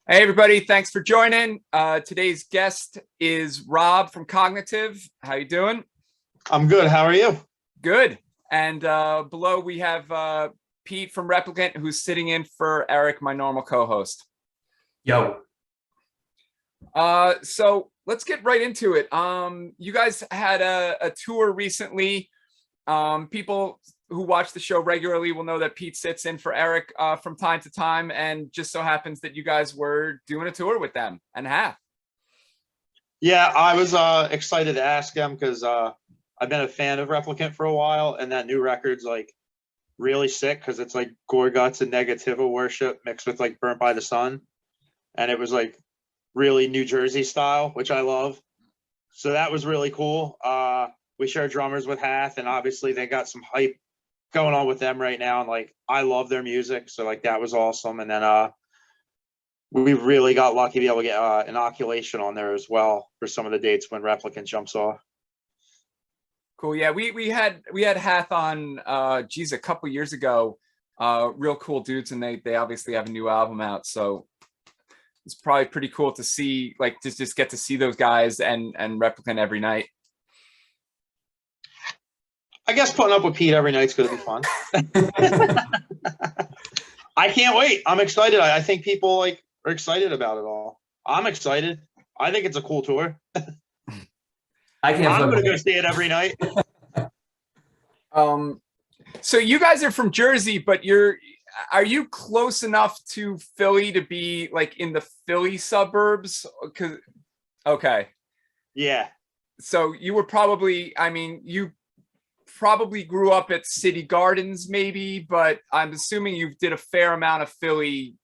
Hey everybody, thanks for joining. Today's guest is Rob from Cognitive. How you doing? I'm good. How are you? Good. And below we have Pete from Replicant, who's sitting in for Eric, my normal co-host. Yo. So let's get right into it. You guys had a tour recently. People who watch the show regularly will know that Pete sits in for Eric from time to time, and just so happens that you guys were doing a tour with them and have. Yeah, I was excited to ask him because I've been a fan of Replicant for a while, and that new record's like really sick because it's like gore guts and negativa worship mixed with like Burnt by the Sun, and it was like really New Jersey style, which I love. So that was really cool. We share drummers with Hath, and obviously they got some hype going on with them right now, and like I love their music, so like that was awesome. And then we really got lucky to be able to get inoculation on there as well for some of the dates when Replicant jumps off. Cool. Yeah, we had Hath on geez, a couple years ago. Real cool dudes, and they obviously have a new album out, so it's probably pretty cool to see, like, just get to see those guys and Replicant every night. I guess putting up with Pete every night's going to be fun. I can't wait. I'm excited. I think people like are excited about it all. I'm excited. I think it's a cool tour. I'm going to go see it every night. So you guys are from Jersey, but are you close enough to Philly to be like in the Philly suburbs? Okay. Yeah. So you were probably, I mean, you probably grew up at City Gardens maybe, but I'm assuming you did a fair amount of Philly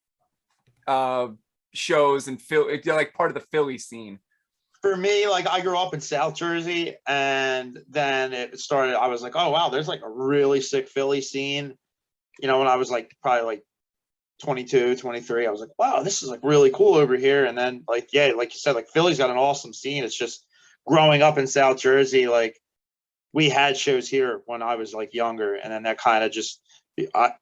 shows and Philly, like part of the Philly scene. For me, like I grew up in South Jersey, and then it started, I was like, oh wow, there's like a really sick Philly scene. You know, when I was like probably like 22, 23, I was like, wow, this is like really cool over here. And then like, yeah, like you said, like Philly's got an awesome scene. It's just growing up in South Jersey, like we had shows here when I was like younger, and then that kind of just I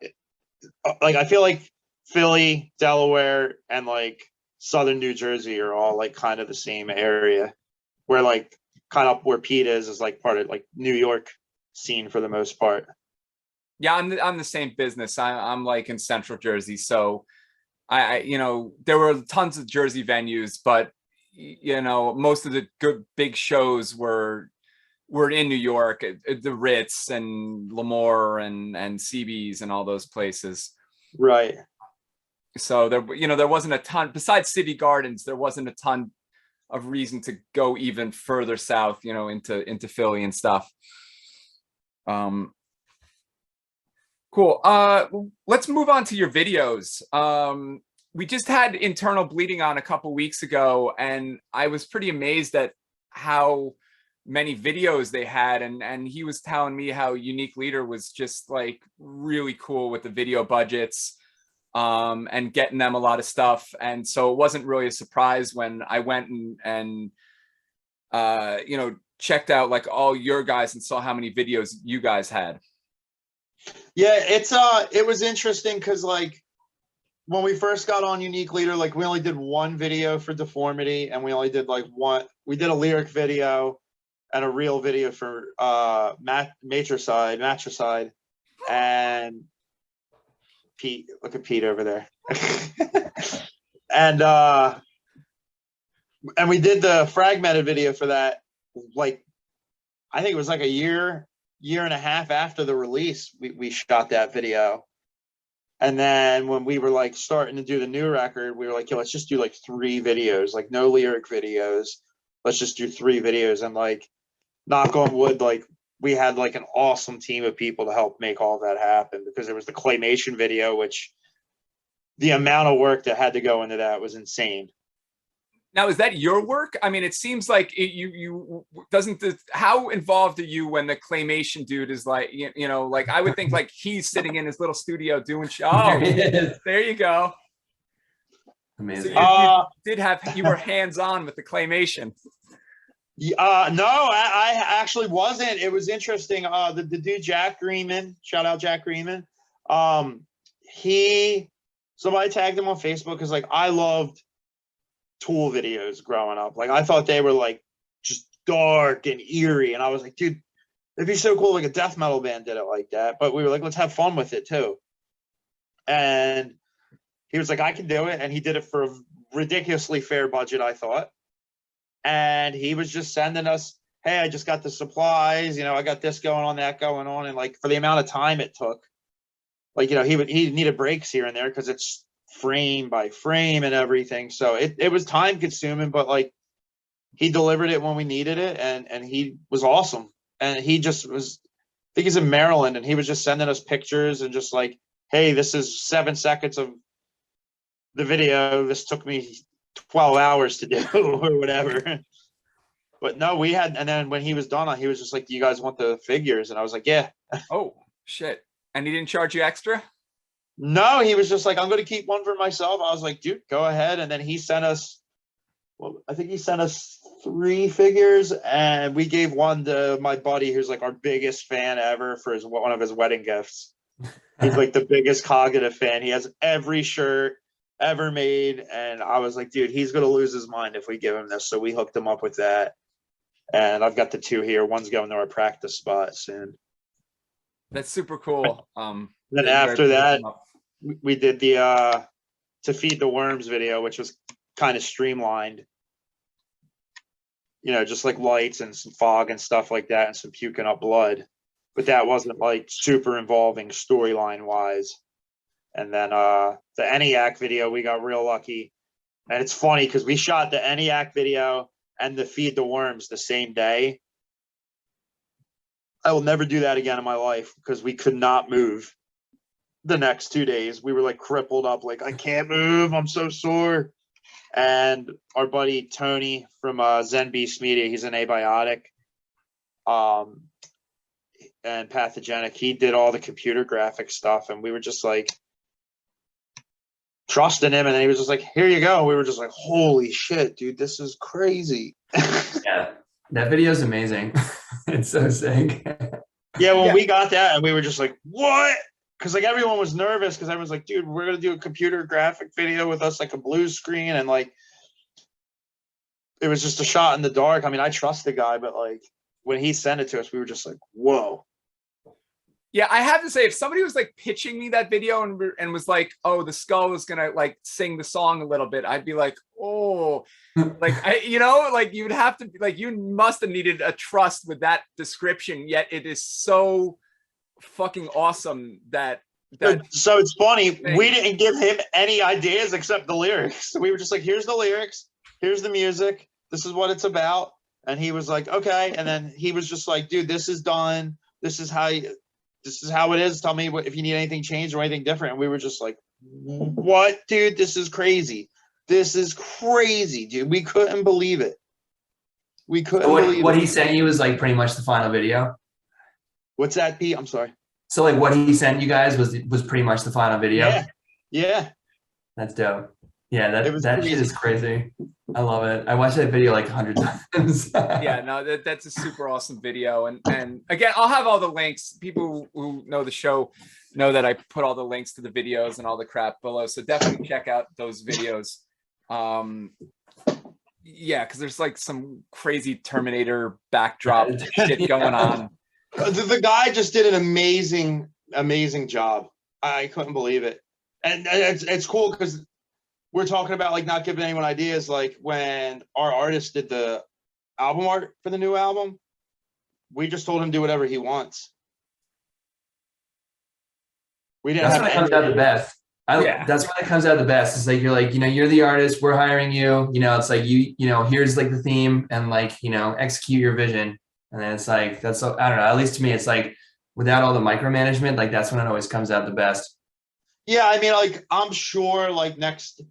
feel like Philly, Delaware, and like Southern New Jersey are all like kind of the same area, where like kind of where Pete is like part of like New York scene for the most part. Yeah, I'm the same business. I'm like in Central Jersey, so I you know, there were tons of Jersey venues, but you know, most of the good big shows were in New York, at the Ritz and Lemoore and CB's and all those places. Right. So there, you know, there wasn't a ton besides City Gardens. There wasn't a ton of reason to go even further south, you know, into Philly and stuff. Cool. Let's move on to your videos. We just had Internal Bleeding on a couple weeks ago, and I was pretty amazed at how many videos they had, and he was telling me how Unique Leader was just like really cool with the video budgets and getting them a lot of stuff. And so it wasn't really a surprise when I went and you know, checked out like all your guys and saw how many videos you guys had. Yeah, it was interesting because like when we first got on Unique Leader, like we only did one video for Deformity, and we only did like we did a lyric video and a real video for Matricide, and Pete, look at Pete over there. and we did the Fragmented video for that, like I think it was like a year and a half after the release we shot that video. And then when we were like starting to do the new record, we were like, yo, let's just do like 3 videos, like no lyric videos, let's just do 3 videos. And like, knock on wood, like we had like an awesome team of people to help make all that happen, because there was the Claymation video, which the amount of work that had to go into that was insane. Now, is that your work? I mean, it seems like how involved are you when the Claymation dude is like, you know, like I would think like he's sitting in his little studio doing there you go. Amazing. So you were hands-on with the Claymation. No, I actually wasn't. It was interesting. The dude Jack Greenman, shout out Jack Greenman. Somebody tagged him on Facebook because like I loved Tool videos growing up. Like I thought they were like just dark and eerie, and I was like, dude, it'd be so cool like a death metal band did it like that. But we were like, let's have fun with it too. And he was like, I can do it, and he did it for a ridiculously fair budget, I thought. And he was just sending us, hey, I just got the supplies, you know, I got this going on, that going on, and like for the amount of time it took, like, you know, he needed breaks here and there because it's frame by frame and everything. So it was time consuming, but like he delivered it when we needed it, and he was awesome. And he just was, I think he's in Maryland, and he was just sending us pictures and just like, hey, this is 7 seconds of the video. This took me 12 hours to do or whatever. But no, we had, and then when he was done, he was just like, do you guys want the figures? And I was like, yeah. Oh, shit. And he didn't charge you extra? No, he was just like, I'm going to keep one for myself. I was like, dude, go ahead. And then he sent us, well, I think he sent us 3 figures, and we gave one to my buddy who's like our biggest fan ever for one of his wedding gifts. He's like the biggest Cognitive fan. He has every shirt ever made. And I was like, dude, he's going to lose his mind if we give him this. So we hooked him up with that. And I've got the 2 here. One's going to our practice spot soon. That's super cool. Then after that, we did the To Feed the Worms video, which was kind of streamlined. You know, just like lights and some fog and stuff like that, and some puking up blood. But that wasn't like super involving storyline wise. And then the ENIAC video, we got real lucky. And it's funny because we shot the ENIAC video and the Feed the Worms the same day. I will never do that again in my life because we could not move the next 2 days. We were like crippled up, like, I can't move, I'm so sore. And our buddy Tony from Zen Beast Media, he's an abiotic and pathogenic. He did all the computer graphic stuff, and we were just like trusting him, and then he was just like, here you go. We were just like, holy shit, dude, this is crazy. Yeah, that video is amazing. It's so sick. Yeah, when we got that, and we were just like, what? Because like everyone was nervous because everyone's like, dude, we're gonna do a computer graphic video with us like a blue screen, and like it was just a shot in the dark. I mean, I trust the guy, but like when he sent it to us, we were just like, whoa. Yeah, I have to say, if somebody was like pitching me that video and was like, oh, the skull was gonna like sing the song a little bit, I'd be like, oh, like you know, like you would have to, like, you must have needed a trust with that description. Yet it is so fucking awesome that so it's funny, we didn't give him any ideas except the lyrics. We were just like, here's the lyrics, here's the music, this is what it's about. And he was like, okay. And then he was just like, dude, this is done, this is how it is, tell me if you need anything changed or anything different. And we were just like, what, dude, this is crazy, dude. We couldn't believe it. What he sent you was like pretty much the final video. What's that, Pete? I'm sorry. So like what he sent you guys was pretty much the final video. Yeah. That's dope. Yeah, that shit crazy. is crazy. I love it. I watched that video like 100 times. Yeah, no, that's a super awesome video. And again, I'll have all the links. People who know the show know that I put all the links to the videos and all the crap below. So definitely check out those videos. Yeah, because there's like some crazy Terminator backdrop shit going on. The guy just did an amazing job. I couldn't believe it. And it's cool because we're talking about like not giving anyone ideas. Like when our artist did the album art for the new album, we just told him to do whatever he wants. We didn't. That's when it comes out the best. Yeah. That's when it comes out the best. It's like, you're like, you know, you're the artist, we're hiring you, you know, it's like, you know, here's like the theme and like, you know, execute your vision. And then it's like, that's, I don't know, at least to me, it's like without all the micromanagement, like that's when it always comes out the best. Yeah. I mean, like, I'm sure like next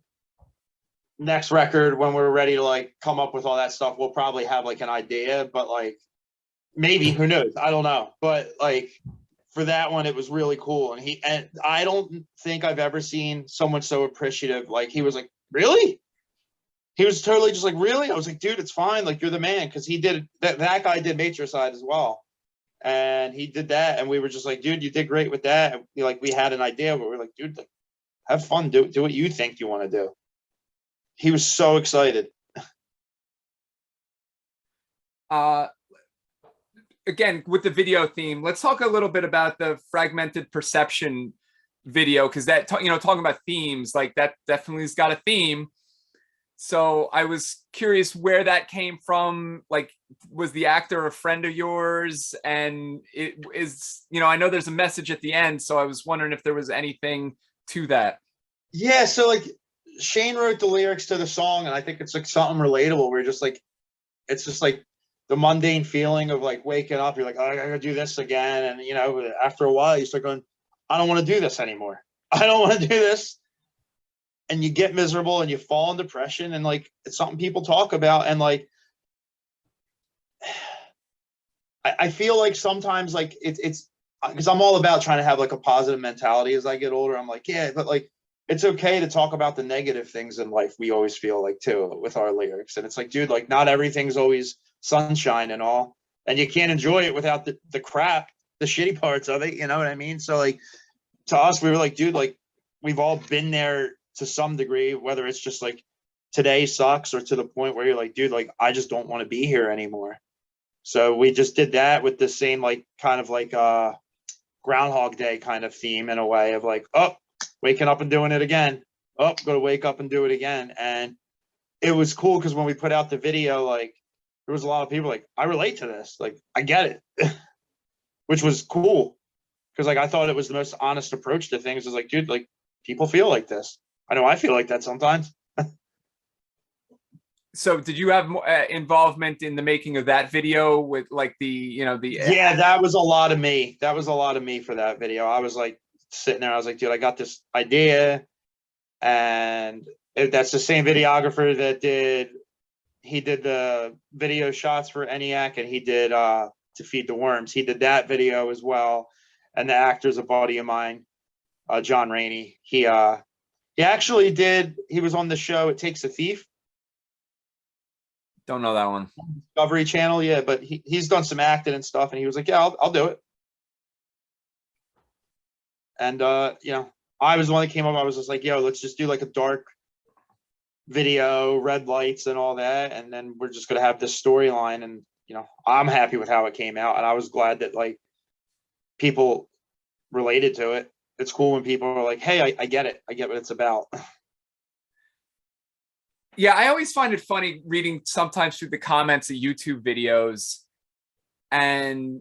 record, when we're ready to like come up with all that stuff, we'll probably have like an idea, but like maybe, who knows? I don't know. But like for that one, it was really cool. And I don't think I've ever seen someone so appreciative. Like he was like, really? He was totally just like, really? I was like, dude, it's fine. Like, you're the man. Cause he did that guy did Matricide as well. And he did that. And we were just like, dude, you did great with that. And we had an idea, but we're like, dude, like, have fun. Do what you think you want to do. he was so excited. Again, with the video theme, let's talk a little bit about the Fragmented Perception video, because that, talking about themes, like that definitely has got a theme. So I was curious where that came from. Like, was the actor a friend of yours? And it is, I know there's a message at the end, so I was wondering if there was anything to that. Yeah, so like Shane wrote the lyrics to the song, and I think it's like something relatable where just like it's just like the mundane feeling of like waking up, you're like, oh, I gotta do this again. And after a while you start going, I don't want to do this anymore. I don't want to do this. And you get miserable and you fall in depression, and like it's something people talk about. And like I feel like sometimes like it's because I'm all about trying to have like a positive mentality as I get older. I'm like, yeah, but like it's okay to talk about the negative things in life. We always feel like too with our lyrics. And it's like, dude, like not everything's always sunshine and all. And you can't enjoy it without the crap, the shitty parts of it. You know what I mean? So like to us, we were like, dude, like we've all been there to some degree, whether it's just like today sucks or to the point where you're like, dude, like I just don't want to be here anymore. So we just did that with the same like kind of like Groundhog Day kind of theme in a way of like, oh, waking up and doing it again. Oh, go to wake up and do it again. And it was cool because when we put out the video, like there was a lot of people like, I relate to this. Like, I get it, which was cool. Cause like, I thought it was the most honest approach to things. Is like, dude, like people feel like this. I know I feel like that sometimes. So did you have involvement in the making of that video with like Yeah, that was a lot of me. That was a lot of me for that video. I was like sitting there. I was like, dude, I got this idea. And that's the same videographer that he did the video shots for ENIAC, and he did To Feed the Worms. He did that video as well. And the actor's a buddy of mine, John Rainey. He actually he was on the show It Takes a Thief. Don't know that one. Discovery Channel, yeah, but he's done some acting and stuff, and he was like, yeah, I'll do it. And I was the one that came up. I was just like, yo, let's just do like a dark video, red lights and all that, and then we're just gonna have this storyline. And I'm happy with how it came out, and I was glad that like people related to it. It's cool when people are like, hey, I get it. I get what it's about. Yeah, I always find it funny reading sometimes through the comments of YouTube videos, and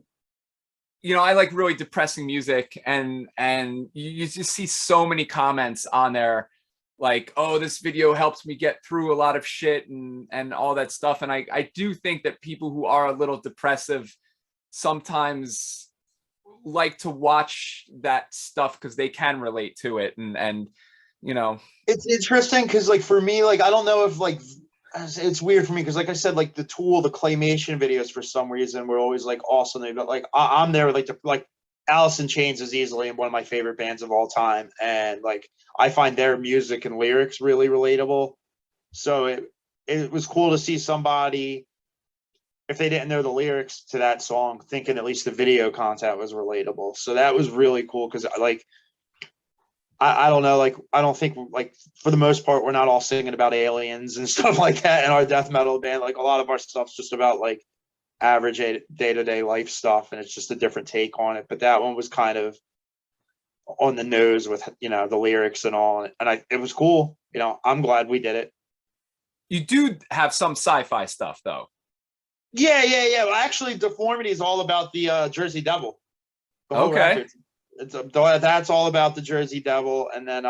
I like really depressing music, and you just see so many comments on there like, oh, this video helps me get through a lot of shit and all that stuff. And I do think that people who are a little depressive sometimes like to watch that stuff because they can relate to it. And it's interesting because like for me, like I don't know if like it's weird for me because like I said, like the Claymation videos for some reason were always like awesome. But like I'm there like Alice in Chains is easily one of my favorite bands of all time, and like I find their music and lyrics really relatable. So it was cool to see somebody, if they didn't know the lyrics to that song, thinking at least the video content was relatable. So that was really cool because like I don't know, like I don't think like for the most part we're not all singing about aliens and stuff like that in our death metal band. Like a lot of our stuff's just about like average day-to-day life stuff, and it's just a different take on it. But that one was kind of on the nose with the lyrics and all, and it was cool. I'm glad we did it. You do have some sci-fi stuff though. Yeah. Well, actually, Deformity is all about the Jersey Devil. The whole Okay. record. That's all about the Jersey Devil, and then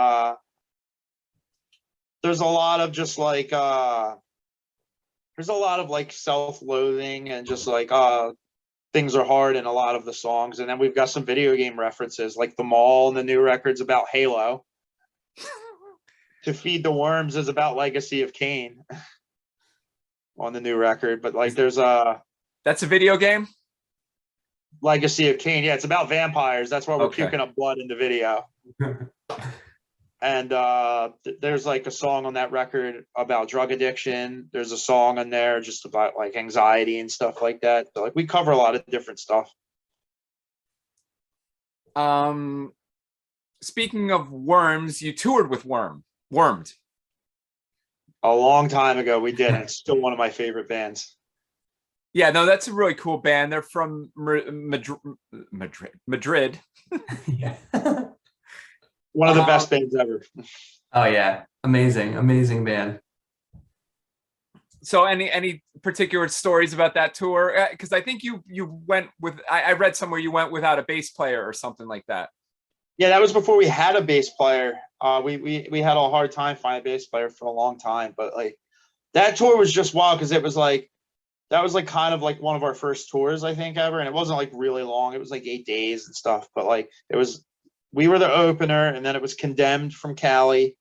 there's a lot of just like there's a lot of like self-loathing and just like things are hard in a lot of the songs. And then we've got some video game references, like The Mall and the new record's about Halo. To Feed the Worms is about Legacy of Kain on the new record. But like there's that's a video game? Legacy of Kain. Yeah, it's about vampires. That's why we're Okay. puking up blood in the video. And there's like a song on that record about drug addiction. There's a song on there just about like anxiety and stuff like that. So like we cover a lot of different stuff. Speaking of Worms, you toured with Wormed. A long time ago we did, and it's still one of my favorite bands. Yeah, no, that's a really cool band. They're from Madrid. Yeah. One of the Um, best bands ever. Oh yeah, amazing band. So any particular stories about that tour? Because I think you went with, I read somewhere you went without a bass player or something like that. Yeah, that was before we had a bass player. We had a hard time finding a bass player for a long time, but like that tour was just wild because it was like that was like kind of like one of our first tours I think ever, and it wasn't like really long. It was like 8 days and stuff, but like it was we were the opener, and then it was Condemned from Cali,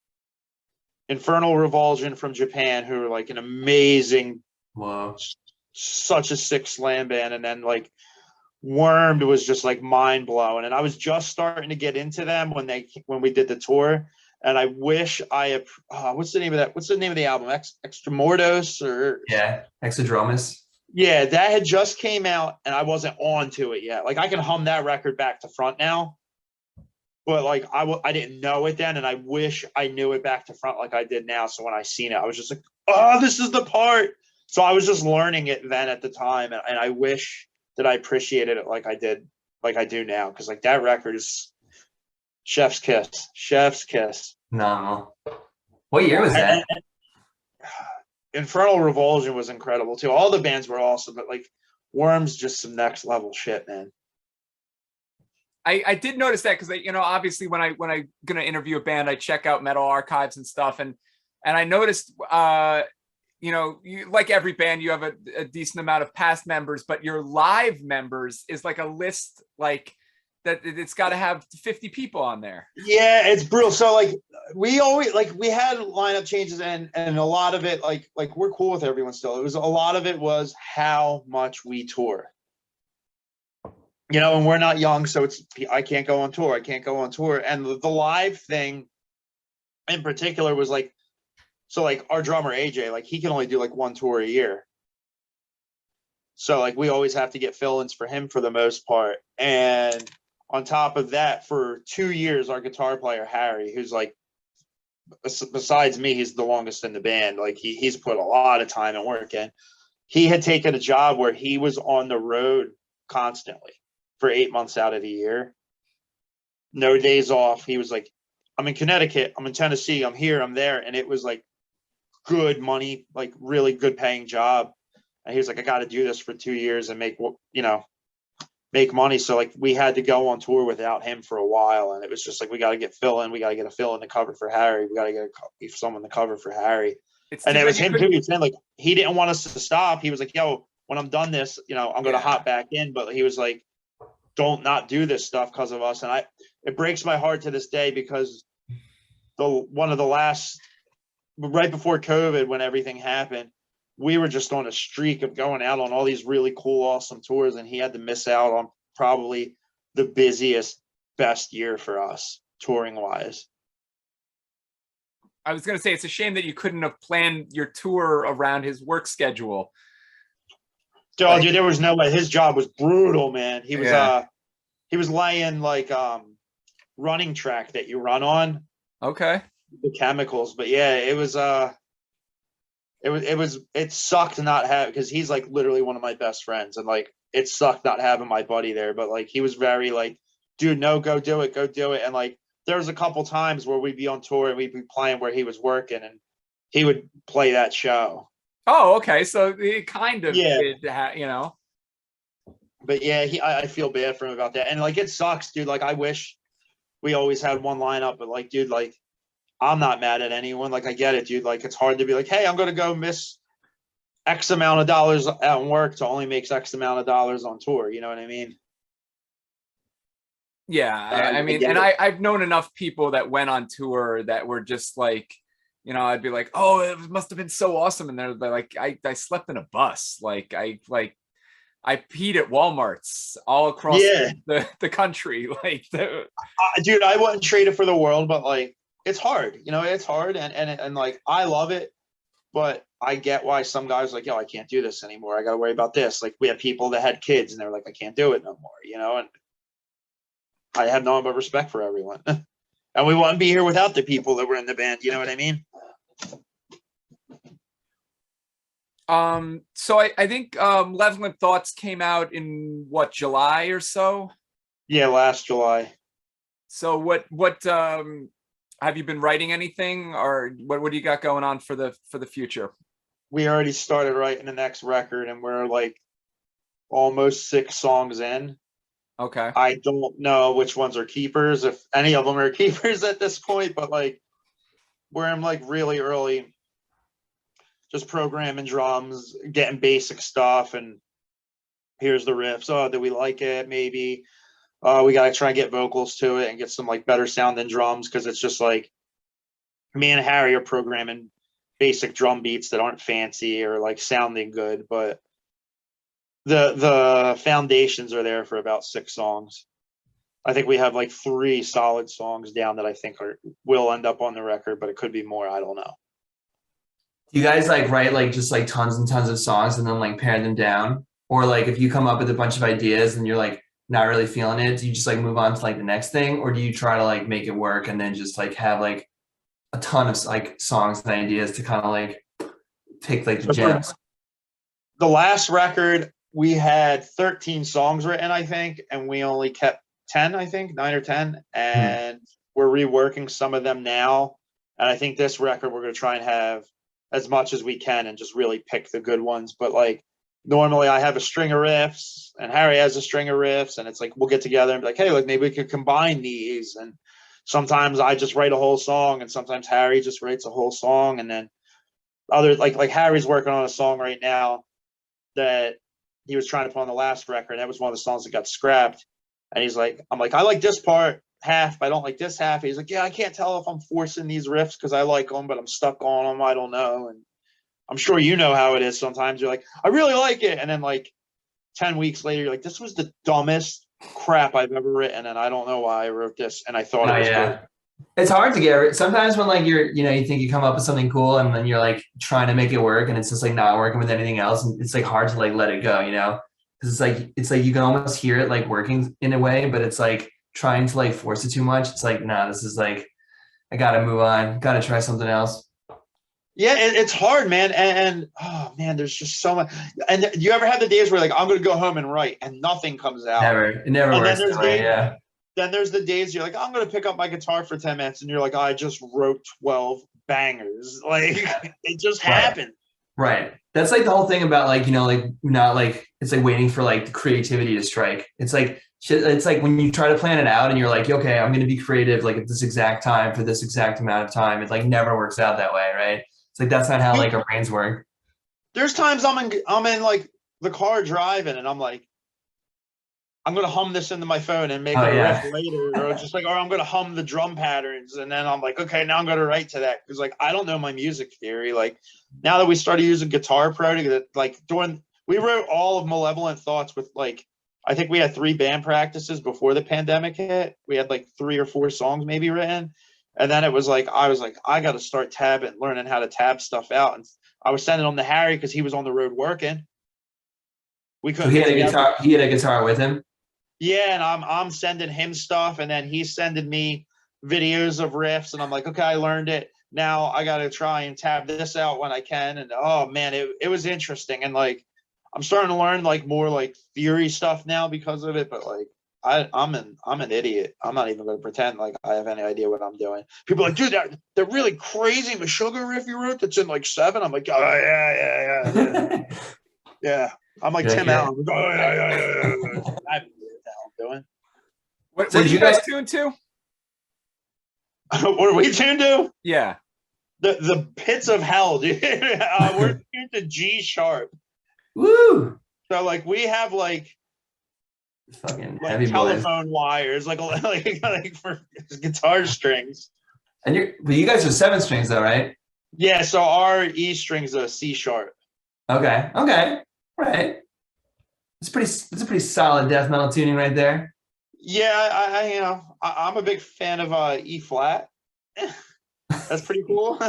Infernal Revulsion from Japan, who were like an amazing, Wow. such a sick slam band, and then like Wormed was just like mind blowing, and I was just starting to get into them when we did the tour, and I wish I what's the name of that? What's the name of the album? Extremordos or Yeah, Exodromus. yeah, that had just came out, and I wasn't on to it yet. Like I can hum that record back to front now, but like I didn't know it then, and I wish I knew it back to front like I did now. So when I seen it, I was just like, oh, this is the part. So I was just learning it then at the time, and I wish that I appreciated it like I did, like I do now, because like that record is chef's kiss. No. What year was that? Infernal Revulsion was incredible too. All the bands were awesome, but like Worm's just some next level shit, man. I did notice that because obviously when I gonna interview a band, I check out metal archives and stuff, and I noticed you, like every band, you have a decent amount of past members, but your live members is like a list like that. It's got to have 50 people on there. Yeah, it's brutal. So like we always like we had lineup changes, and a lot of it like we're cool with everyone still. It was a lot of it was how much we tour. And we're not young, so it's I can't go on tour. And the live thing in particular was like, so like our drummer AJ, like he can only do like one tour a year. So like we always have to get fill-ins for him for the most part. And on top of that, for 2 years, our guitar player Harry, who's like besides me, he's the longest in the band. Like he's put a lot of time and work in. He had taken a job where he was on the road constantly for 8 months out of the year. No days off. He was like, I'm in Connecticut, I'm in Tennessee, I'm here, I'm there. And it was like good money, like really good paying job. And he was like, I got to do this for 2 years and make money. So like we had to go on tour without him for a while. And it was just like, we got to get Phil in. We got to get a Phil in to cover for Harry. We got to get someone to cover for Harry. And it was him too. He was saying like, he didn't want us to stop. He was like, yo, when I'm done this, I'm going to hop back in. But he was like, don't not do this stuff because of us. And it breaks my heart to this day because one of the last, right before COVID, when everything happened, we were just on a streak of going out on all these really cool, awesome tours. And he had to miss out on probably the busiest, best year for us touring wise. I was going to say, it's a shame that you couldn't have planned your tour around his work schedule. Dude, there was no way. His job was brutal, man. He was laying like running track that you run on. Okay. The chemicals, but yeah, it sucked to not have, because he's like literally one of my best friends, and like it sucked not having my buddy there. But like he was very like, dude, no, go do it. And like there was a couple times where we'd be on tour and we'd be playing where he was working, and he would play that show. Oh, okay. So it kind of did, But yeah, I feel bad for him about that. And like it sucks, dude. Like I wish we always had one lineup, but like, dude, like I'm not mad at anyone. Like I get it, dude. Like it's hard to be like, hey, I'm gonna go miss X amount of dollars at work to only make X amount of dollars on tour. You know what I mean? Yeah, I mean, and I've known enough people that went on tour that were just like, I'd be like, oh, it must have been so awesome. And they're like, I slept in a bus. Like I peed at Walmarts all across the country. Like, dude, I wouldn't trade it for the world, but like, it's hard, it's hard. And like, I love it, but I get why some guys are like, yo, I can't do this anymore. I got to worry about this. Like we have people that had kids and they're like, I can't do it no more, and I have nothing but respect for everyone. And we wouldn't be here without the people that were in the band. You know what I mean? So I think Leveling Thoughts came out in what, July or so? Yeah, last July. So what have you been writing anything, or what do you got going on for the future? We already started writing the next record, and we're like almost 6 songs in. Okay. I don't know which ones are keepers, if any of them are keepers at this point, but like we're in like really early, just programming drums, getting basic stuff, and here's the riffs. Oh, do we like it? Maybe. We gotta try and get vocals to it and get some like better sounding drums, because it's just like me and Harry are programming basic drum beats that aren't fancy or like sounding good, but the foundations are there for about 6 songs. I think we have like 3 solid songs down that I think will end up on the record, but it could be more. I don't know. Do you guys like write like just like tons and tons of songs and then like pare them down? Or like if you come up with a bunch of ideas and you're like not really feeling it, do you just like move on to like the next thing? Or do you try to like make it work and then just like have like a ton of like songs and ideas to kind of like pick like the gems? The last record, we had 13 songs written, I think, and we only kept 10, I think, 9 or 10. And we're reworking some of them now. And I think this record, we're going to try and have as much as we can and just really pick the good ones. But like normally I have a string of riffs and Harry has a string of riffs, and it's like we'll get together and be like, hey, look, maybe we could combine these. And sometimes I just write a whole song, and sometimes Harry just writes a whole song. And then others, like Harry's working on a song right now that he was trying to put on the last record. That was one of the songs that got scrapped. And he's like, I'm like, I like this part half, but I don't like this half. He's like, yeah, I can't tell if I'm forcing these riffs because I like them, but I'm stuck on them. I don't know. And I'm sure you know how it is. Sometimes you're like, I really like it. And then like 10 weeks later, you're like, this was the dumbest crap I've ever written. And I don't know why I wrote this. And I thought it was good. It's hard to get sometimes when like you're, you know, you think you come up with something cool and then you're like trying to make it work and it's just like not working with anything else. And it's like hard to like let it go, you know, because it's like you can almost hear it like working in a way, but it's like trying to like force it too much. It's like, nah, this is like, I got to move on, got to try something else. Yeah, it's hard, man. And oh man, there's just so much. And you ever have the days where like, I'm going to go home and write and nothing comes out? It never and works that way, yeah. Then there's the days you're like, I'm going to pick up my guitar for 10 minutes. And you're like, I just wrote 12 bangers. Like it just happened. Right. That's like the whole thing about like, you know, like not like, it's like waiting for like the creativity to strike. It's like when you try to plan it out and you're like, okay, I'm going to be creative like at this exact time for this exact amount of time. It like never works out that way. Right. It's like, that's not how like our brains work. There's times I'm in like the car driving and I'm like, I'm going to hum this into my phone and make a riff later, or just like, or I'm going to hum the drum patterns. And then I'm like, okay, now I'm going to write to that. Cause like, I don't know my music theory. Like now that we started using Guitar Pro to like we wrote all of Malevolent Thoughts with like, I think we had 3 band practices before the pandemic hit. We had like 3 or 4 songs maybe written. And then it was like, I was like, I got to start learning how to tab stuff out. And I was sending them to Harry because he was on the road working. We couldn't. So he had a guitar. He had a guitar with him. Yeah, and I'm sending him stuff, and then he's sending me videos of riffs, and I'm like, okay, I learned it. Now I got to try and tab this out when I can. And oh man, it was interesting, and like I'm starting to learn like more like theory stuff now because of it. But like I'm an idiot. I'm not even going to pretend like I have any idea what I'm doing. People are like, dude, that really crazy Meshuggah riff you wrote that's in like 7. I'm like, oh yeah. Yeah. I'm like Tim Allen. Oh, yeah. I doing. What are you guys tuned to? What are we tuned to? Yeah. The pits of hell, dude. We're tuned to G sharp. Woo! So like we have like fucking like heavy telephone boys. Wires, like for guitar strings. And you guys are 7 strings though, right? Yeah, so our E string's a C sharp. Okay. Right. It's a pretty solid death metal tuning right there. Yeah, I'm a big fan of E flat. That's pretty cool.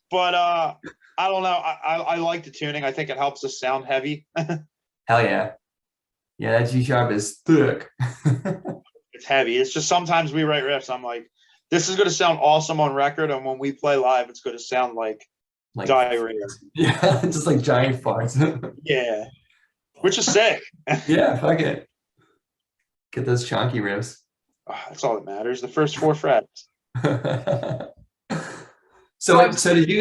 But I don't know. I like the tuning. I think it helps us sound heavy. Hell yeah. Yeah, that G sharp is thick. It's heavy. It's just sometimes we write riffs. I'm like, this is going to sound awesome on record, and when we play live, it's going to sound like like diarrhea. yeah, just like giant farts. Yeah, which is sick. Yeah, fuck it. Get those chunky ribs. That's all that matters. The first 4 frets. So did you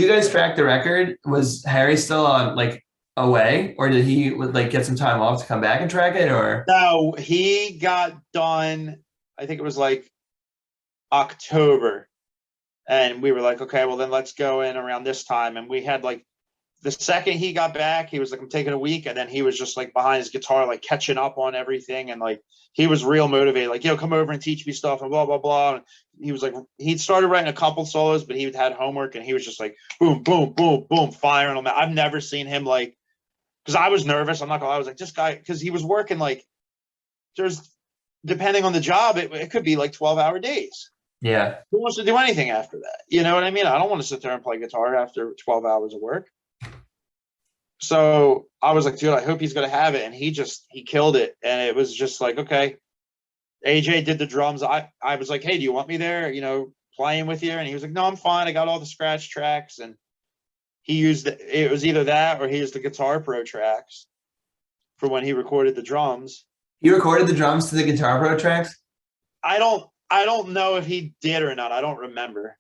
guys track the record? Was Harry still on like away, or did he like get some time off to come back and track it, or? No, he got done. I think it was like October, and we were like, okay, well then let's go in around this time. And we had like the second he got back, he was like, I'm taking a week, and then he was just like behind his guitar, like catching up on everything, and like he was real motivated, like, come over and teach me stuff and blah blah blah. And he was like, he'd started writing a couple solos, but he had homework, and he was just like boom boom boom boom firing them. I've never seen him like, because I was nervous. I'm not gonna lie. I was like, this guy, because he was working like, there's, depending on the job, it could be like 12-hour days. Yeah. Who wants to do anything after that? You know what I mean? I don't want to sit there and play guitar after 12 hours of work. So I was like, dude, I hope he's going to have it. And he killed it. And it was just like, okay. AJ did the drums. I was like, hey, do you want me there? Playing with you? And he was like, no, I'm fine. I got all the scratch tracks. And he used it was either that or he used the Guitar Pro tracks for when he recorded the drums. You recorded the drums to the Guitar Pro tracks? I don't know if he did or not. I don't remember.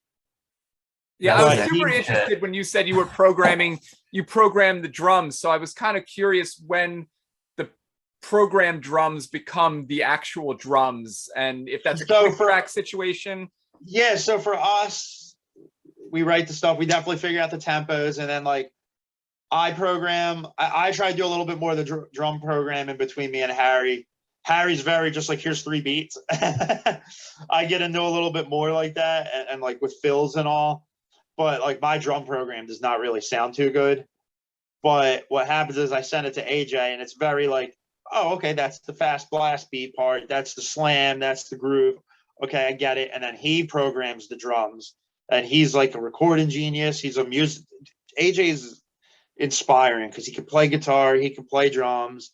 Yeah, I was super interested when you said you were programming, you programmed the drums. So I was kind of curious when the programmed drums become the actual drums, and if that's a quick track situation. Yeah, so for us, we write the stuff. We definitely figure out the tempos, and then like I program. I try to do a little bit more of the drum programming between me and Harry. Harry's very just like, here's 3 beats. I get into a little bit more like that, and like with fills and all. But like my drum program does not really sound too good. But what happens is I send it to AJ, and it's very like, oh, okay, that's the fast blast beat part. That's the slam. That's the groove. Okay, I get it. And then he programs the drums, and he's like a recording genius. He's a music. AJ is inspiring because he can play guitar. He can play drums.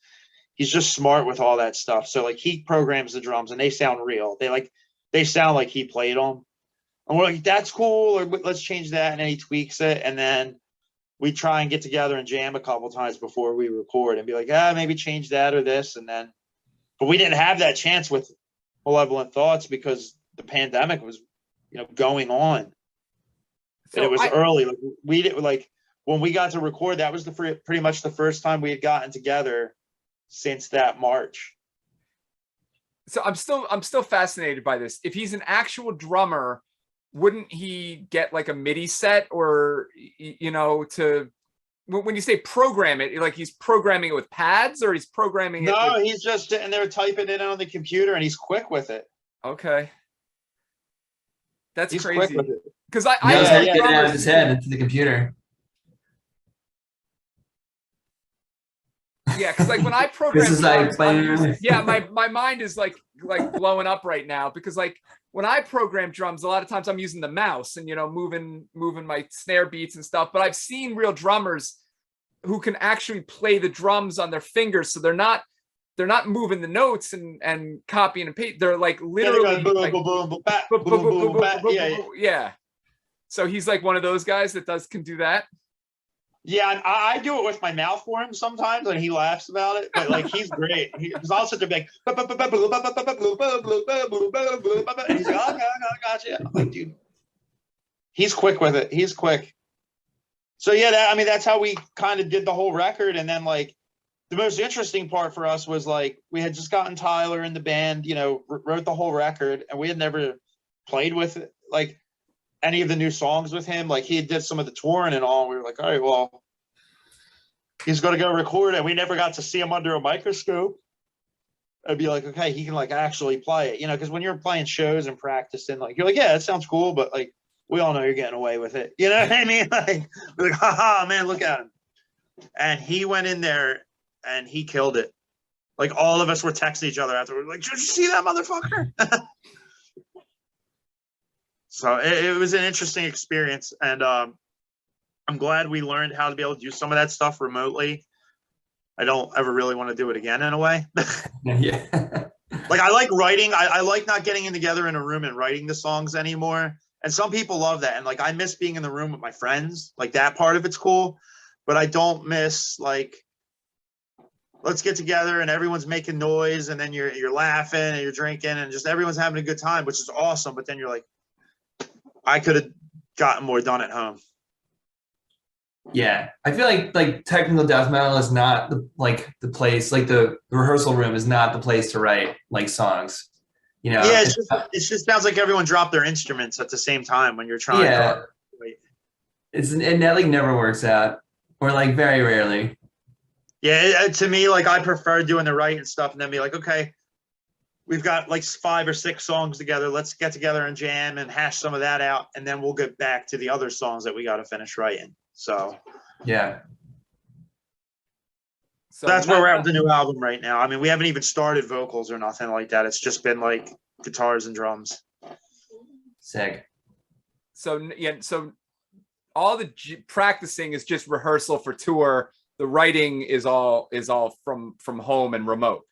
He's just smart with all that stuff. So like he programs the drums, and they sound real. They sound like he played them. And we're like, that's cool, or let's change that. And then he tweaks it. And then we try and get together and jam a couple times before we record and be like, maybe change that or this. And then, but we didn't have that chance with Malevolent Thoughts because the pandemic was, going on. So and it was early. Like we did, like when we got to record, that was pretty much the first time we had gotten together since that March. So I'm still fascinated by this. If he's an actual drummer, wouldn't he get like a MIDI set, or to, when you say program it, like he's programming it with pads, or he's programming it? No, he's just sitting there typing it on the computer, and he's quick with it. Okay, he's crazy. Because I get it out of his head into the computer. Yeah, because like when I program, this is like my mind is like blowing up right now, because like when I program drums, a lot of times I'm using the mouse and moving my snare beats and stuff. But I've seen real drummers who can actually play the drums on their fingers, so they're not moving the notes and copying and paste. They're like literally yeah. So he's like one of those guys that can do that. Yeah, and I do it with my mouth for him sometimes, and he laughs about it. But like, he's great. Because I'll sit there like, and he's like, oh, gotcha. I'm like, dude, he's quick with it. He's quick. So yeah, that's how we kind of did the whole record. And then like, the most interesting part for us was like, we had just gotten Tyler in the band, wrote the whole record, and we had never played with like any of the new songs with him. Like he did some of the touring and all. And we were like, all right, well, he's going to go record it. We never got to see him under a microscope. I'd be like, okay, he can like actually play it, because when you're playing shows and practicing, like, you're like, yeah, that sounds cool, but like, we all know you're getting away with it. You know what I mean? Like, we're like, haha, man, look at him. And he went in there and he killed it. Like, all of us were texting each other afterwards, like, did you see that motherfucker? So it was an interesting experience, and I'm glad we learned how to be able to do some of that stuff remotely. I don't ever really want to do it again in a way. Yeah. Like I like writing. I like not getting in together in a room and writing the songs anymore. And some people love that. And like, I miss being in the room with my friends. Like that part of it's cool, but I don't miss like, let's get together and everyone's making noise and then you're laughing and you're drinking and just everyone's having a good time, which is awesome. But then you're like, I could have gotten more done at home. Yeah, I feel like technical death metal is not the place, like the rehearsal room is not the place to write like songs. You know, Yeah, it just sounds like everyone dropped their instruments at the same time when you're trying. Yeah, and that like never works out, or like very rarely. Yeah, to me, like I prefer doing the writing stuff and then be like, okay, we've got like 5 or 6 songs together. Let's get together and jam and hash some of that out, and then we'll get back to the other songs that we got to finish writing. So yeah. So that's where we're at with the new album right now. I mean, we haven't even started vocals or nothing like that. It's just been like guitars and drums. Sick. So yeah, so all the practicing is just rehearsal for tour. The writing is all from home and remote.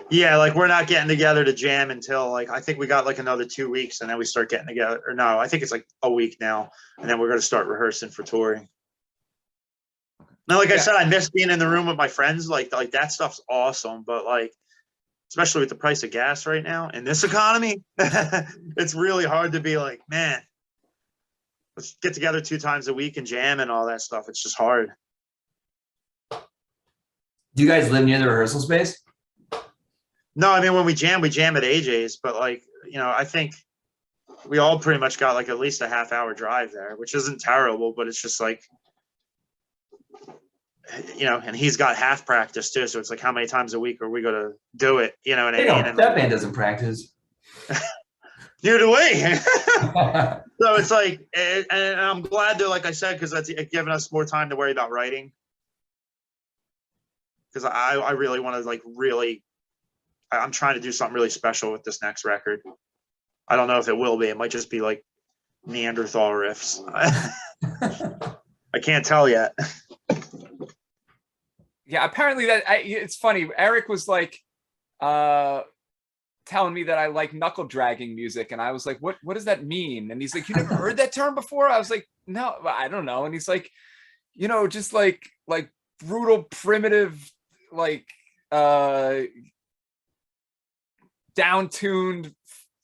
Yeah, like we're not getting together to jam until like I think we got like another 2 weeks, and then we start getting together. Or no, I think it's like a week now, and then we're going to start rehearsing for touring. Now, like I said, I miss being in the room with my friends. Like that stuff's awesome, but like, especially with the price of gas right now in this economy, it's really hard to be like, man, let's get together 2 times a week and jam and all that stuff. It's just hard. Do you guys live near the rehearsal space? No, I mean, when we jam at AJ's, but like, you know, I think we all pretty much got like at least a half-hour drive there, which isn't terrible, but it's just like, you know, and he's got half practice too. So it's like, how many times a week are we going to do it? You know what I mean? And that man doesn't practice. Neither do we. So it's like, and I'm glad to, like I said, because that's giving us more time to worry about writing. Because I really want to like I'm trying to do something really special with this next record. I don't know if it will be. It might just be like Neanderthal riffs. I can't tell yet. Yeah, apparently it's funny. Eric was like telling me that I like knuckle dragging music, and I was like, what does that mean? And he's like, you never heard that term before? I was like, no, I don't know. And he's like, you know, just like brutal, primitive, like down-tuned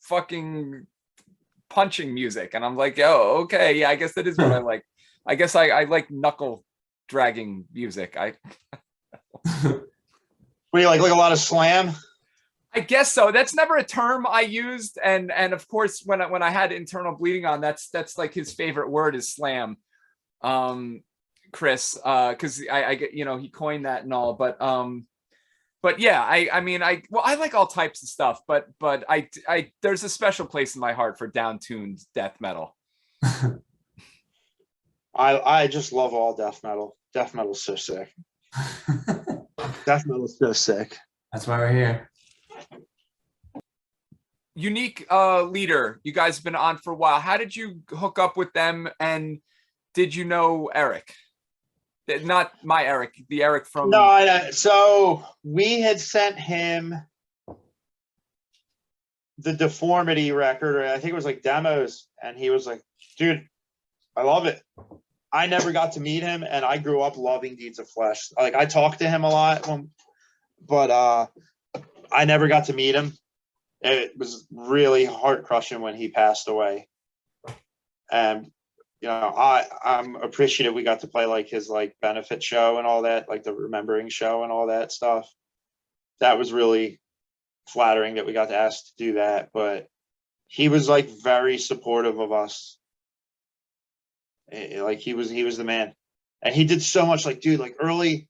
fucking punching music. And I'm like, oh, okay, yeah, I guess that is what I like. I guess I like knuckle dragging music. What do you like a lot of slam? I guess so. That's never a term I used, and of course when I had internal bleeding on, that's like his favorite word is slam, Chris, because I get, you know, he coined that and all, but yeah, I mean, I like all types of stuff, but I there's a special place in my heart for down-tuned death metal. I just love all death metal. Death metal's so sick. Death metal's so sick. That's why we're here. Unique leader, you guys have been on for a while. How did you hook up with them, and did you know Eric? Not my Eric, the Eric from... No, so we had sent him the Deformity record, or I think it was like demos, and he was like, dude, I love it. I never got to meet him, and I grew up loving Deeds of Flesh. Like, I talked to him a lot, but I never got to meet him. It was really heart-crushing when he passed away. And, you know, I'm appreciative we got to play, like, his, like, benefit show and all that, like, the Remembering show and all that stuff. That was really flattering that we got to ask to do that, but he was, like, very supportive of us. Like, he was the man. And he did so much, like, dude, like, early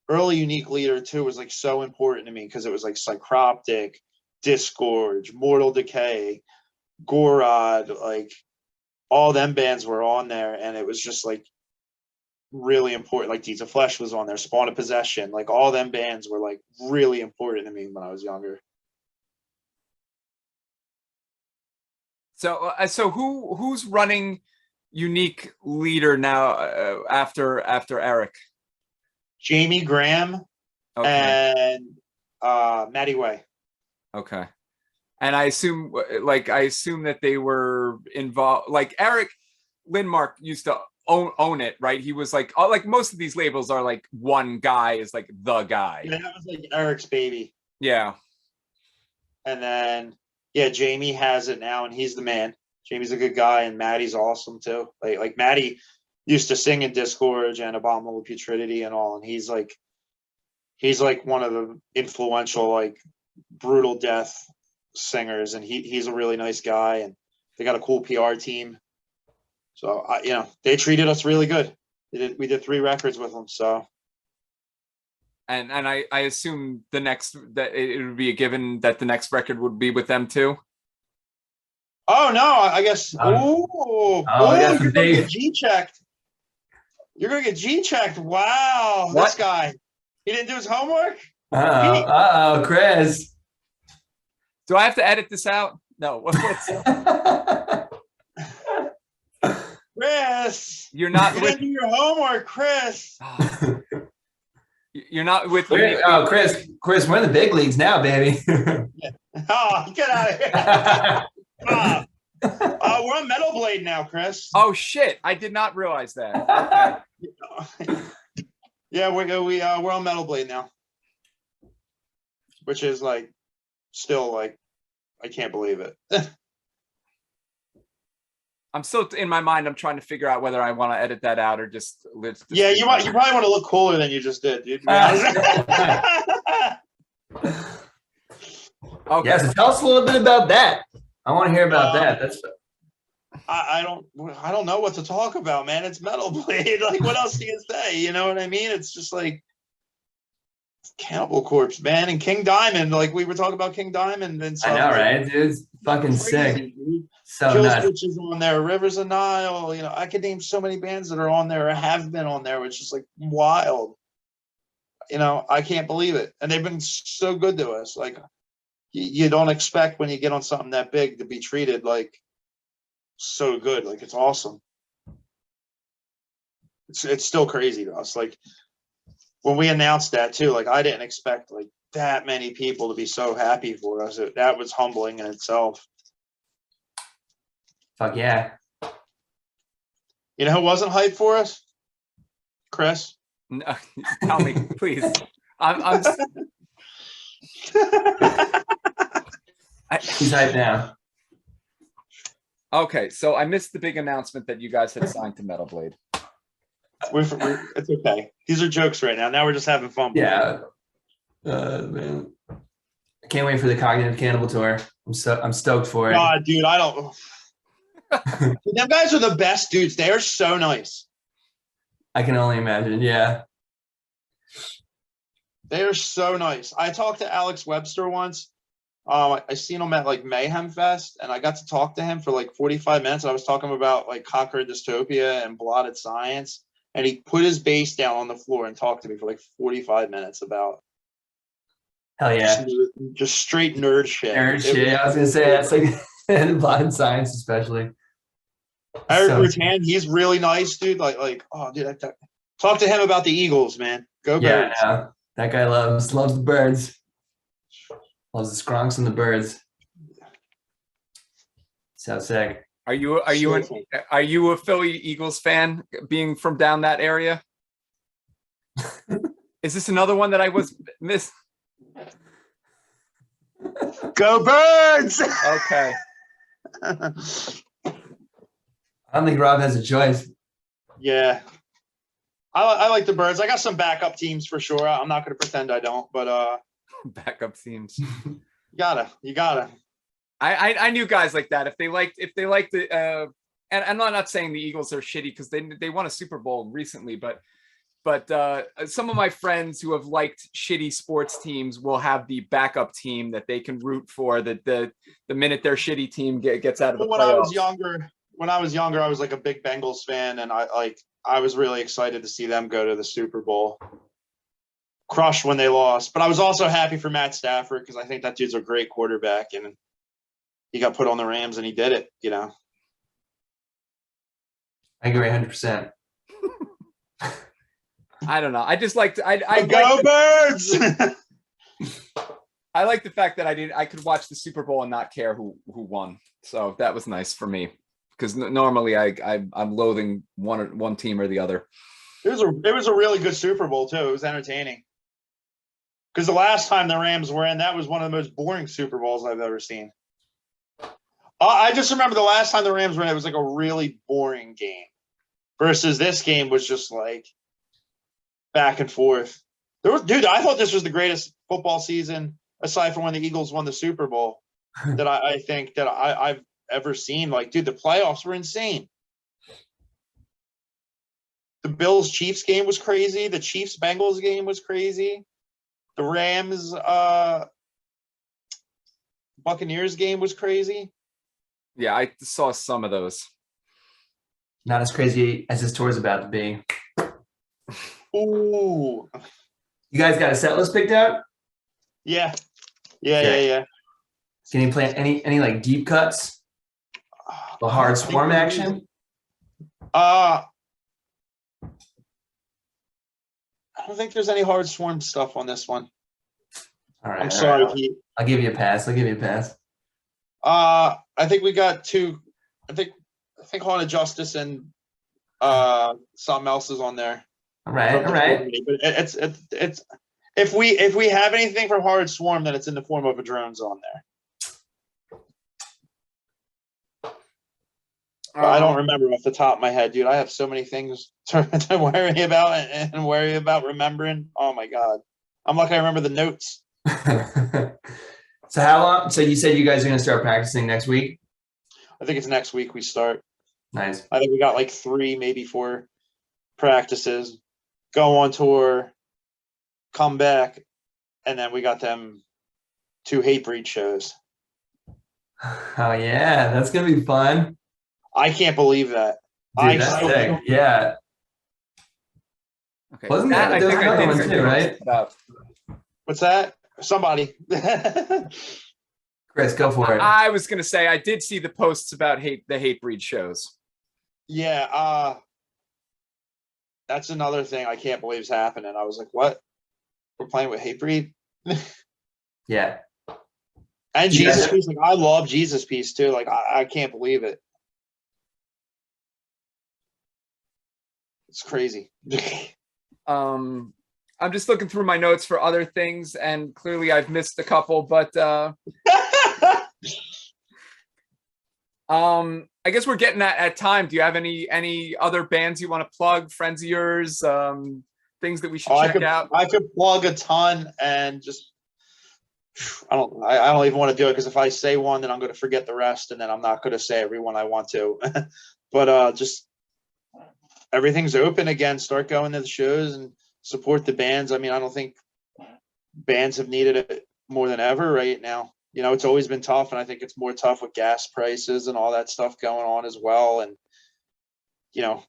Unique Leader, too, was, like, so important to me because it was, like, Psychroptic, Disgorge, Mortal Decay, Gorod, like, all them bands were on there, and it was just, like, really important. Like, Deeds of Flesh was on there, Spawn of Possession, like, all them bands were, like, really important to me when I was younger. So who's running Unique Leader now after Eric? Jamie Graham, okay, and Matty Way. Okay. And I assume that they were involved. Like Eric Lindmark used to own it, right? He was like, oh, like most of these labels are like one guy is like the guy. Yeah, that was like Eric's baby. Yeah. And then yeah, Jamie has it now, and he's the man. Jamie's a good guy, and Maddie's awesome too. Like Maddie used to sing in Discord and Abominable Putridity and all, and he's like one of the influential, like, brutal death singers, and he's a really nice guy, and they got a cool PR team. So they treated us really good. We did 3 records with them. So. And I assume that it would be a given that the next record would be with them too. Oh no, I guess. You're gonna get G-checked. You're gonna get G-checked. Wow, What? This guy. He didn't do his homework. Chris. Do I have to edit this out? No. Chris, You're not you with. didn't do your homework, Chris. You're not with. Chris, we're in the big leagues now, baby. Oh, get out of here. We're on Metal Blade now, Chris. Oh shit! I did not realize that. Okay. Yeah, we're on Metal Blade now, which is like still like I can't believe it. I'm still in my mind. I'm trying to figure out whether I want to edit that out or just. Yeah, you probably want to look cooler than you just did, dude. Okay. Yeah, so tell us a little bit about that. I want to hear about that. That's. I don't know what to talk about, man. It's Metal Blade. Like, what else do you say? You know what I mean? It's just like Cannibal Corpse, man, and King Diamond. Like, we were talking about King Diamond and stuff. I know, right, dude? It's fucking Crazy, sick. Dude. So Kill nuts. Switch is on there. Rivers of Nile. I could name so many bands that are on there or have been on there, which is like wild. I can't believe it, and they've been so good to us. Like, you don't expect when you get on something that big to be treated like so good. Like, it's awesome. It's still crazy to us. Like, when we announced that too, like, I didn't expect like that many people to be so happy for us. That was humbling in itself. Fuck yeah. You know who wasn't hyped for us? Chris. No, tell me, please. I'm He's hyped now. Okay, so I missed the big announcement that you guys had signed to Metal Blade. It's okay. These are jokes right now. Now we're just having fun. Yeah. Man. I can't wait for the Cognitive Cannibal Tour. I'm stoked for it. God, dude, I don't. Them guys are the best dudes. They are so nice. I can only imagine. Yeah. They are so nice. I talked to Alex Webster once. I seen him at like Mayhem Fest, and I got to talk to him for like 45 minutes. I was talking about like Conquered Dystopia and Blotted Science, and he put his bass down on the floor and talked to me for like 45 minutes about Hell yeah. just straight nerd shit. Nerd shit. I was gonna say that's like Blotted Science, especially. Eric Rutan, he's really nice, dude. Like, oh, dude, talk to him about the Eagles, man. Go Birds. Yeah, that guy loves the birds. Loves the skronks and the birds. So sick. Are you a Philly Eagles fan, being from down that area? Is this another one that I was missed? Go Birds! Okay. I don't think Rob has a choice. Yeah. I like the Birds. I got some backup teams for sure. I'm not going to pretend I don't, but Backup teams. You gotta. I knew guys like that. If they liked the and I'm not saying the Eagles are shitty because they won a Super Bowl recently, but some of my friends who have liked shitty sports teams will have the backup team that they can root for. That the minute their shitty team gets out of the playoffs. When I was younger, I was like a big Bengals fan, and I was really excited to see them go to the Super Bowl. Crushed when they lost, but I was also happy for Matt Stafford because I think that dude's a great quarterback, and he got put on the Rams and he did it. I agree 100%. I don't know. I just liked. I go Birds. I like the fact that I could watch the Super Bowl and not care who won. So that was nice for me because normally I'm loathing one team or the other. It was a really good Super Bowl too. It was entertaining. Because the last time the Rams were in, that was one of the most boring Super Bowls I've ever seen. I just remember the last time the Rams were in, it was like a really boring game. Versus this game was just like back and forth. Dude, I thought this was the greatest football season, aside from when the Eagles won the Super Bowl, that I think that I've ever seen. Like, dude, the playoffs were insane. The Bills-Chiefs game was crazy. The Chiefs-Bengals game was crazy. The Rams Buccaneers game was crazy. Yeah, I saw some of those. Not as crazy as this tour is about to be. Ooh. You guys got a set list picked out? Yeah. Can you plan any like deep cuts? The hard swarm action? I don't think there's any hard swarm stuff on this one. All right. I'm sorry, right. Pete. I'll give you a pass. I think we got two. I think Haunted Justice and something else is on there. All right. But it's if we have anything from Hard Swarm, then it's in the form of a drones on there. But I don't remember off the top of my head, dude. I have so many things to worry about and worry about remembering. Oh my god, I'm lucky I remember the notes. So how long? So you said you guys are going to start practicing next week? I think it's next week we start. Nice. I think we got like 3, maybe 4 practices. Go on tour, come back, and then we got them 2 Hatebreed shows. Oh yeah, that's gonna be fun. I can't believe that. Dude, that's sick. Yeah. Okay. Wasn't that? I There was think I another did one hear too, right? about. What's that? Somebody. Chris, go for it. I was gonna say I did see the posts about the Hatebreed shows. Yeah, that's another thing I can't believe is happening. I was like, what? We're playing with Hatebreed? Yeah. And Jesus Piece. Like, I love Jesus Piece too. Like, I can't believe it. It's crazy. I'm just looking through my notes for other things, and clearly I've missed a couple, but I guess we're getting at time. Do you have any other bands you want to plug, friends of yours, things that we should check out? I could plug a ton and just I don't even want to do it because if I say one, then I'm going to forget the rest, and then I'm not going to say everyone I want to. But just everything's open again. Start going to the shows and support the bands. I mean, I don't think bands have needed it more than ever right now. You know, it's always been tough, and I think it's more tough with gas prices and all that stuff going on as well. And, you know,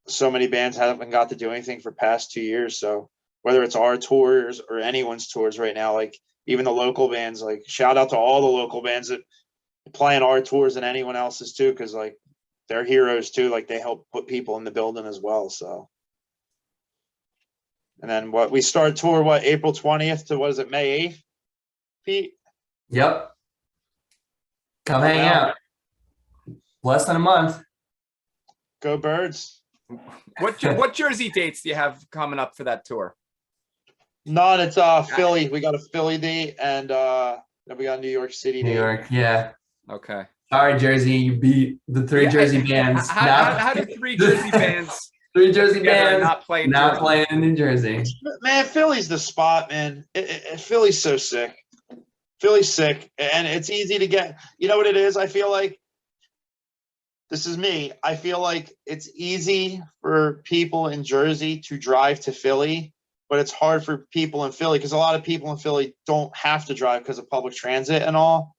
so many bands haven't got to do anything for past 2 years. So whether it's our tours or anyone's tours right now, like even the local bands, like shout out to all the local bands that play on our tours and anyone else's too, because like they're heroes too. Like they help put people in the building as well. So, and then we start tour, April 20th to, what is it, May 8th, Pete? Yep. Come hang out. Less than a month. Go Birds. What jersey dates do you have coming up for that tour? None. It's Philly. We got a Philly date, and then we got a New York City date. New York, yeah. Okay. Sorry, Jersey, you beat the 3 Jersey bands. How do 3 Jersey bands? 3 Jersey bands not playing in New Jersey. Man, Philly's the spot, man. Philly's so sick. Philly's sick, and it's easy to get. You know what it is? I feel like this is me. I feel like it's easy for people in Jersey to drive to Philly, but it's hard for people in Philly because a lot of people in Philly don't have to drive because of public transit and all.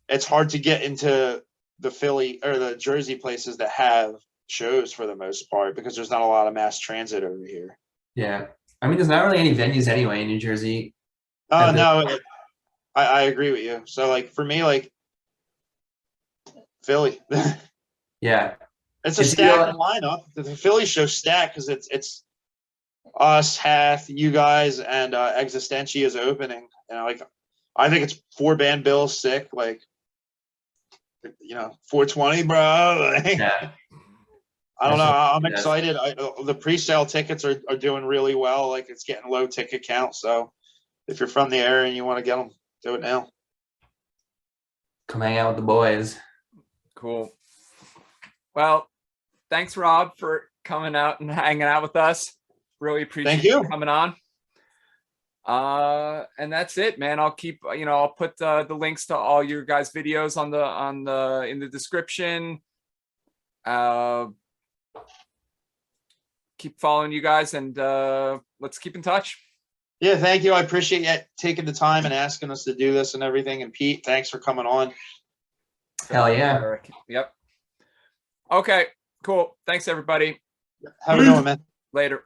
It's hard to get into the Philly or the Jersey places that have shows for the most part because there's not a lot of mass transit over here. Yeah. I mean, there's not really any venues anyway in New Jersey. Oh, no. I agree with you. So, like, for me, like, Philly. Yeah. It's a stacked lineup. The Philly show's stacked because it's us, Hath, you guys, and Existentia is opening. And, like, I think it's 4-band bills sick, like, 420, bro. Like, Yeah. I don't know. I'm Yeah. excited. The pre-sale tickets are doing really well. Like, it's getting low ticket count. So if you're from the area and you want to get them, do it now. Come hang out with the boys. Cool. Well, thanks, Rob, for coming out and hanging out with us. Really appreciate Thank you. coming on. And that's it, man. I'll keep, I'll put the links to all your guys' videos in the description. Keep following you guys, and let's keep in touch. Yeah, thank you. I appreciate you taking the time and asking us to do this and everything. And Pete, thanks for coming on. Hell yeah. Eric. Yep. Okay, cool. Thanks, everybody. Have a good one, man. Later.